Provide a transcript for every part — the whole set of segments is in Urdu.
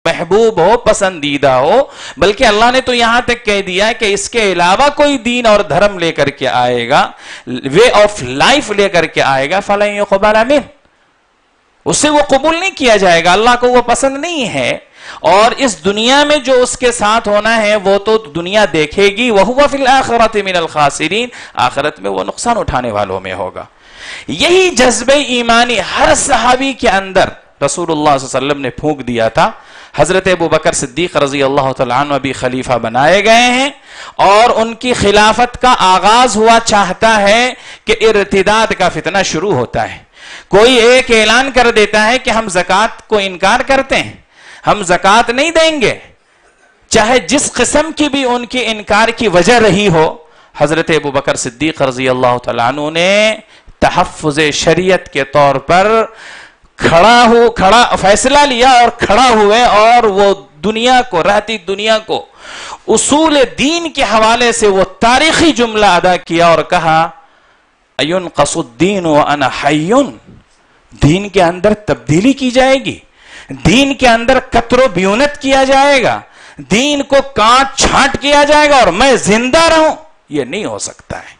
محبوب ہو، پسندیدہ ہو، بلکہ اللہ نے تو یہاں تک کہہ دیا کہ اس کے علاوہ کوئی دین اور دھرم لے کر کے آئے گا، وے آف لائف لے کر کے آئے گا، فَلَن يُقْبَلَ مِنْهُ، اس سے وہ قبول نہیں کیا جائے گا، اللہ کو وہ پسند نہیں ہے۔ اور اس دنیا میں جو اس کے ساتھ ہونا ہے وہ تو دنیا دیکھے گی، وَهُوَ فِي الْآخِرَةِ مِنَ الْخَاسِرِينَ، آخرت میں وہ نقصان اٹھانے والوں میں ہوگا۔ یہی جذبہ ایمانی ہر صحابی کے اندر رسول اللہ صلی اللہ علیہ وسلم نے پھونک دیا تھا۔ حضرت ابوبکر صدیق رضی اللہ تعالیٰ عنہ ابھی خلیفہ بنائے گئے ہیں اور ان کی خلافت کا آغاز ہوا، چاہتا ہے کہ ارتداد کا فتنہ شروع ہوتا ہے۔ کوئی ایک اعلان کر دیتا ہے کہ ہم زکوٰۃ کو انکار کرتے ہیں، ہم زکوٰۃ نہیں دیں گے، چاہے جس قسم کی بھی ان کی انکار کی وجہ رہی ہو۔ حضرت ابوبکر صدیق رضی اللہ تعالیٰ عنہ نے تحفظ شریعت کے طور پر کھڑا فیصلہ لیا اور کھڑا ہوئے، اور وہ دنیا کو، رہتی دنیا کو اصول دین کے حوالے سے وہ تاریخی جملہ ادا کیا اور کہا اَيُنْقَصُ الدِّينُ وَأَنَا حَيٌّ، دین کے اندر تبدیلی کی جائے گی، دین کے اندر قطر و بیونت کیا جائے گا، دین کو کاٹ چھانٹ کیا جائے گا اور میں زندہ رہوں، یہ نہیں ہو سکتا ہے۔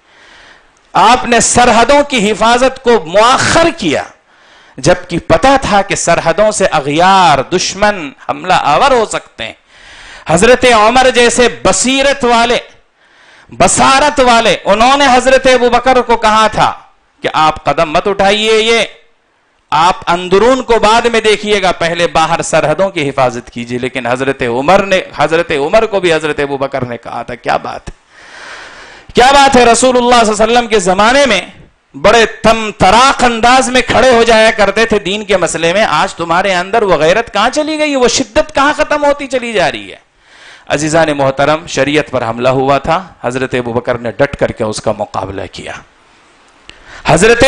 آپ نے سرحدوں کی حفاظت کو مؤخر کیا، جبکہ پتا تھا کہ سرحدوں سے اغیار دشمن حملہ آور ہو سکتے ہیں۔ حضرت عمر جیسے بصارت والے انہوں نے حضرت ابوبکر کو کہا تھا کہ آپ قدم مت اٹھائیے، یہ آپ اندرون کو بعد میں دیکھیے گا، پہلے باہر سرحدوں کی حفاظت کیجیے۔ لیکن حضرت عمر کو بھی حضرت ابوبکر نے کہا تھا، کیا بات ہے، کیا بات ہے، رسول اللہ صلی اللہ علیہ وسلم کے زمانے میں بڑے تم تراق انداز میں کھڑے ہو جایا کرتے تھے دین کے مسئلے میں، آج تمہارے اندر وہ غیرت کہاں چلی گئی، وہ شدت کہاں ختم ہوتی چلی جا رہی ہے۔ عزیزان محترم، شریعت پر حملہ ہوا تھا، حضرت ابوبکر نے ڈٹ کر کے اس کا مقابلہ کیا۔ حضرت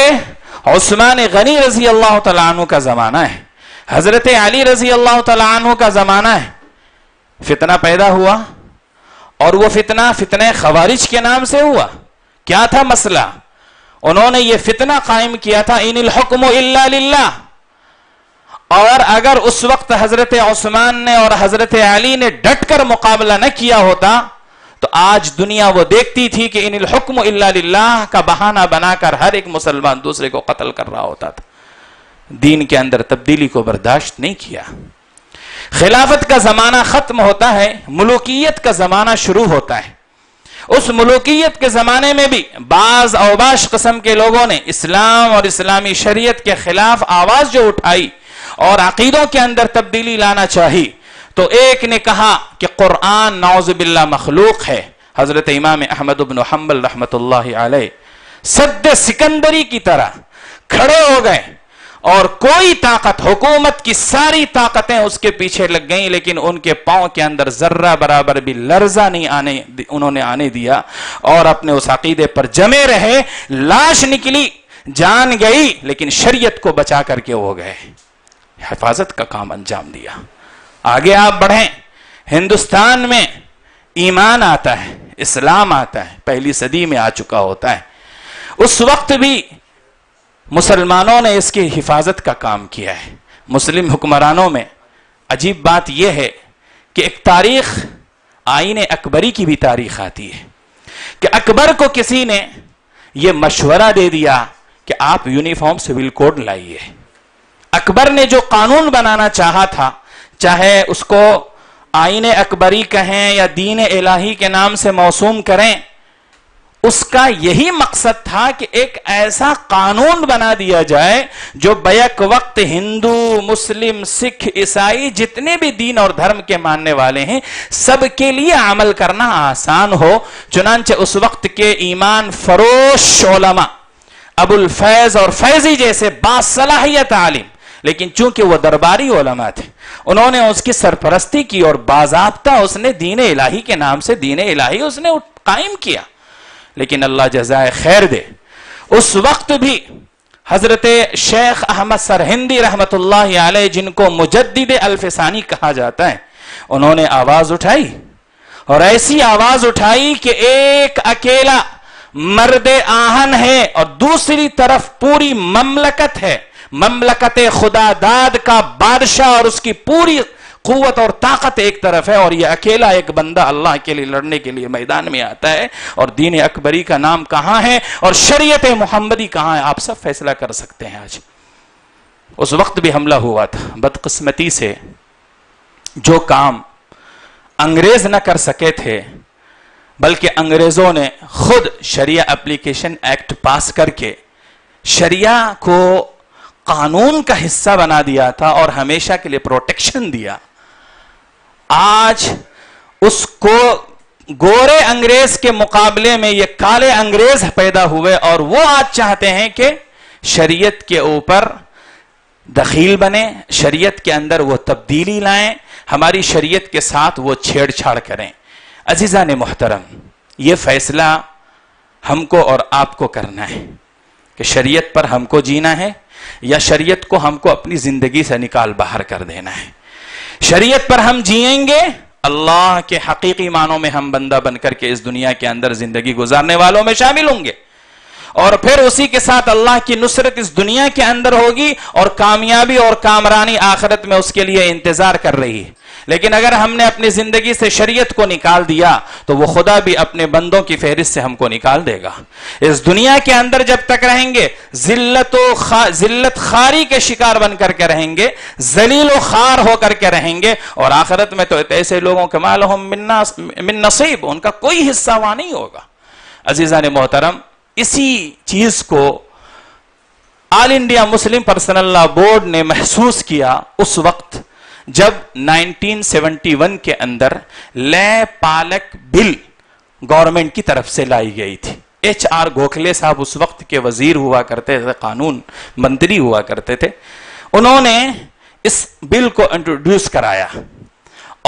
عثمان غنی رضی اللہ تعالیٰ عنہ کا زمانہ ہے، حضرت علی رضی اللہ تعالیٰ عنہ کا زمانہ ہے، فتنہ پیدا ہوا، اور وہ فتنہ خوارج کے نام سے ہوا۔ کیا تھا مسئلہ؟ انہوں نے یہ فتنہ قائم کیا تھا ان الحکم الا للہ، اور اگر اس وقت حضرت عثمان نے اور حضرت علی نے ڈٹ کر مقابلہ نہ کیا ہوتا تو آج دنیا وہ دیکھتی تھی کہ ان الحکم الا للہ کا بہانہ بنا کر ہر ایک مسلمان دوسرے کو قتل کر رہا ہوتا تھا۔ دین کے اندر تبدیلی کو برداشت نہیں کیا۔ خلافت کا زمانہ ختم ہوتا ہے، ملوکیت کا زمانہ شروع ہوتا ہے۔ اس ملوکیت کے زمانے میں بھی بعض اوباش قسم کے لوگوں نے اسلام اور اسلامی شریعت کے خلاف آواز جو اٹھائی اور عقیدوں کے اندر تبدیلی لانا چاہی، تو ایک نے کہا کہ قرآن نعوذ باللہ مخلوق ہے۔ حضرت امام احمد بن حنبل رحمت اللہ علیہ سد سکندری کی طرح کھڑے ہو گئے، اور کوئی طاقت، حکومت کی ساری طاقتیں اس کے پیچھے لگ گئیں، لیکن ان کے پاؤں کے اندر ذرہ برابر بھی لرزہ نہیں انہوں نے آنے دیا، اور اپنے اس عقیدے پر جمے رہے۔ لاش نکلی، جان گئی، لیکن شریعت کو بچا کر کے وہ گئے، حفاظت کا کام انجام دیا۔ آگے آپ بڑھیں، ہندوستان میں ایمان آتا ہے، اسلام آتا ہے، پہلی صدی میں آ چکا ہوتا ہے۔ اس وقت بھی مسلمانوں نے اس کی حفاظت کا کام کیا ہے۔ مسلم حکمرانوں میں عجیب بات یہ ہے کہ ایک تاریخ، آئین اکبری کی بھی تاریخ آتی ہے کہ اکبر کو کسی نے یہ مشورہ دے دیا کہ آپ یونیفارم سول کوڈ لائیے۔ اکبر نے جو قانون بنانا چاہا تھا، چاہے اس کو آئین اکبری کہیں یا دین الہی کے نام سے موسوم کریں، اس کا یہی مقصد تھا کہ ایک ایسا قانون بنا دیا جائے جو بیک وقت ہندو، مسلم، سکھ، عیسائی جتنے بھی دین اور دھرم کے ماننے والے ہیں سب کے لیے عمل کرنا آسان ہو۔ چنانچہ اس وقت کے ایمان فروش علماء، ابو الفیض اور فیضی جیسے باصلاحیت عالم، لیکن چونکہ وہ درباری علماء تھے، انہوں نے اس کی سرپرستی کی اور باضابطہ اس نے دین الہی کے نام سے دین الہی اس نے قائم کیا۔ لیکن اللہ جزائے خیر دے، اس وقت بھی حضرت شیخ احمد سرہندی رحمت اللہ علیہ، جن کو مجدد الف ثانی کہا جاتا ہے، انہوں نے آواز اٹھائی، اور ایسی آواز اٹھائی کہ ایک اکیلا مرد آہن ہے اور دوسری طرف پوری مملکت ہے، مملکت خدا داد کا بادشاہ اور اس کی پوری قوت اور طاقت ایک طرف ہے اور یہ اکیلا ایک بندہ اللہ کے لیے لڑنے کے لیے میدان میں آتا ہے، اور دین اکبری کا نام کہاں ہے اور شریعت محمدی کہاں ہے، آپ سب فیصلہ کر سکتے ہیں آج۔ اس وقت بھی حملہ ہوا تھا، بدقسمتی سے جو کام انگریز نہ کر سکے تھے، بلکہ انگریزوں نے خود شریعہ اپلیکیشن ایکٹ پاس کر کے شریعہ کو قانون کا حصہ بنا دیا تھا اور ہمیشہ کے لیے پروٹیکشن دیا۔ آج اس کو گورے انگریز کے مقابلے میں یہ کالے انگریز پیدا ہوئے اور وہ آج چاہتے ہیں کہ شریعت کے اوپر دخیل بنے، شریعت کے اندر وہ تبدیلی لائیں، ہماری شریعت کے ساتھ وہ چھیڑ چھاڑ کریں۔ عزیزان محترم، یہ فیصلہ ہم کو اور آپ کو کرنا ہے کہ شریعت پر ہم کو جینا ہے یا شریعت کو ہم کو اپنی زندگی سے نکال باہر کر دینا ہے۔ شریعت پر ہم جیئیں گے، اللہ کے حقیقی معنوں میں ہم بندہ بن کر کے اس دنیا کے اندر زندگی گزارنے والوں میں شامل ہوں گے، اور پھر اسی کے ساتھ اللہ کی نصرت اس دنیا کے اندر ہوگی اور کامیابی اور کامرانی آخرت میں اس کے لیے انتظار کر رہی ہے۔ لیکن اگر ہم نے اپنی زندگی سے شریعت کو نکال دیا تو وہ خدا بھی اپنے بندوں کی فہرست سے ہم کو نکال دے گا۔ اس دنیا کے اندر جب تک رہیں گے ذلت خاری کے شکار بن کر کے رہیں گے، ذلیل و خوار ہو کر کے رہیں گے، اور آخرت میں تو ایسے لوگوں کے ما لہم من نصیب، ان کا کوئی حصہ وہاں نہیں ہوگا۔ عزیزان محترم، اسی چیز کو آل انڈیا مسلم پرسنل لا بورڈ نے محسوس کیا اس وقت جب 1971 کے اندر لے پالک بل گورنمنٹ کی طرف سے لائی گئی تھی۔ ایچ آر گوکھلے صاحب اس وقت کے وزیر ہوا کرتے تھے، قانون منتری ہوا کرتے تھے، انہوں نے اس بل کو انٹروڈیوس کرایا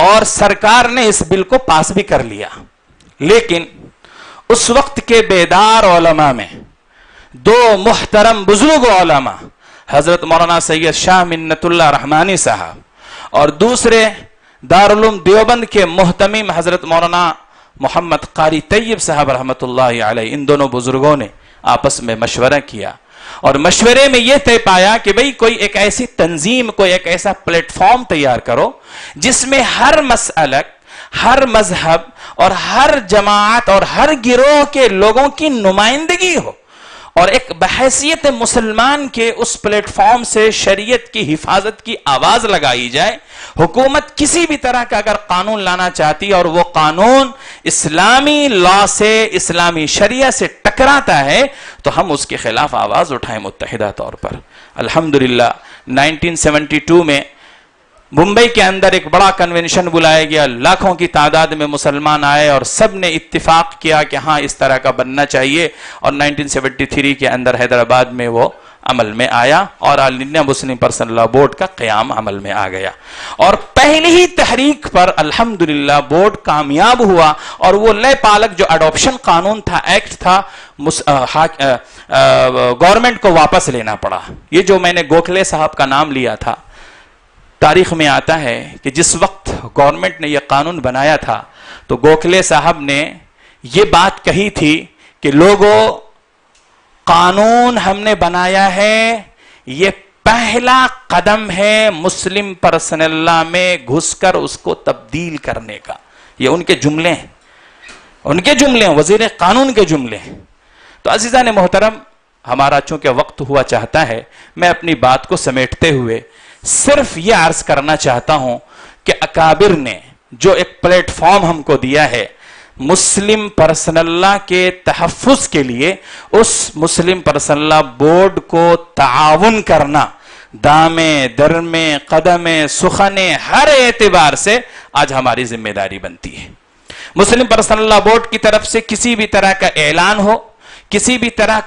اور سرکار نے اس بل کو پاس بھی کر لیا۔ لیکن اس وقت کے بیدار علماء میں دو محترم بزرگ علماء، حضرت مولانا سید شاہ منت اللہ رحمانی صاحب اور دوسرے دارالعلوم دیوبند کے محتمم حضرت مولانا محمد قاری طیب صاحب رحمت اللہ علیہ، ان دونوں بزرگوں نے آپس میں مشورہ کیا اور مشورے میں یہ طے پایا کہ بھئی کوئی ایک ایسی تنظیم، کوئی ایک ایسا پلیٹ فارم تیار کرو جس میں ہر مسلک، ہر مذہب اور ہر جماعت اور ہر گروہ کے لوگوں کی نمائندگی ہو، اور ایک بحیثیت مسلمان کے اس پلیٹ فارم سے شریعت کی حفاظت کی آواز لگائی جائے۔ حکومت کسی بھی طرح کا اگر قانون لانا چاہتی اور وہ قانون اسلامی لا سے، اسلامی شریعہ سے ٹکراتا ہے تو ہم اس کے خلاف آواز اٹھائیں متحدہ طور پر۔ الحمدللہ 1972 میں ممبئی کے اندر ایک بڑا کنونشن بلایا گیا، لاکھوں کی تعداد میں مسلمان آئے اور سب نے اتفاق کیا کہ ہاں اس طرح کا بننا چاہیے، اور 1973 کے اندر حیدرآباد میں وہ عمل میں آیا اور آل انڈیا مسلم پرسنل لا بورڈ کا قیام عمل میں آ گیا، اور پہلی ہی تحریک پر الحمدللہ بورڈ کامیاب ہوا، اور وہ لے پالک جو اڈاپشن قانون تھا، ایکٹ تھا، گورنمنٹ کو واپس لینا پڑا۔ یہ جو میں نے گوکھلے صاحب کا نام لیا تھا، تاریخ میں آتا ہے کہ جس وقت گورنمنٹ نے یہ قانون بنایا تھا تو گوکھلے صاحب نے یہ بات کہی تھی کہ لوگوں، قانون ہم نے بنایا ہے، یہ پہلا قدم ہے مسلم پرسنل لا میں گھس کر اس کو تبدیل کرنے کا۔ یہ ان کے جملے ہیں، ان کے جملے ہیں، وزیر قانون کے جملے ہیں۔ تو عزیزان محترم، ہمارا چونکہ وقت ہوا چاہتا ہے، میں اپنی بات کو سمیٹتے ہوئے صرف یہ عرض کرنا چاہتا ہوں کہ اکابر نے جو ایک پلیٹ فارم ہم کو دیا ہے مسلم پرسنل لا کے تحفظ کے لیے، اس مسلم پرسنل لا بورڈ کو تعاون کرنا دامے درمے قدمے سخنے ہر اعتبار سے آج ہماری ذمہ داری بنتی ہے۔ مسلم پرسنل لا بورڈ کی طرف سے کسی بھی طرح کا اعلان ہو، کسی بھی طرح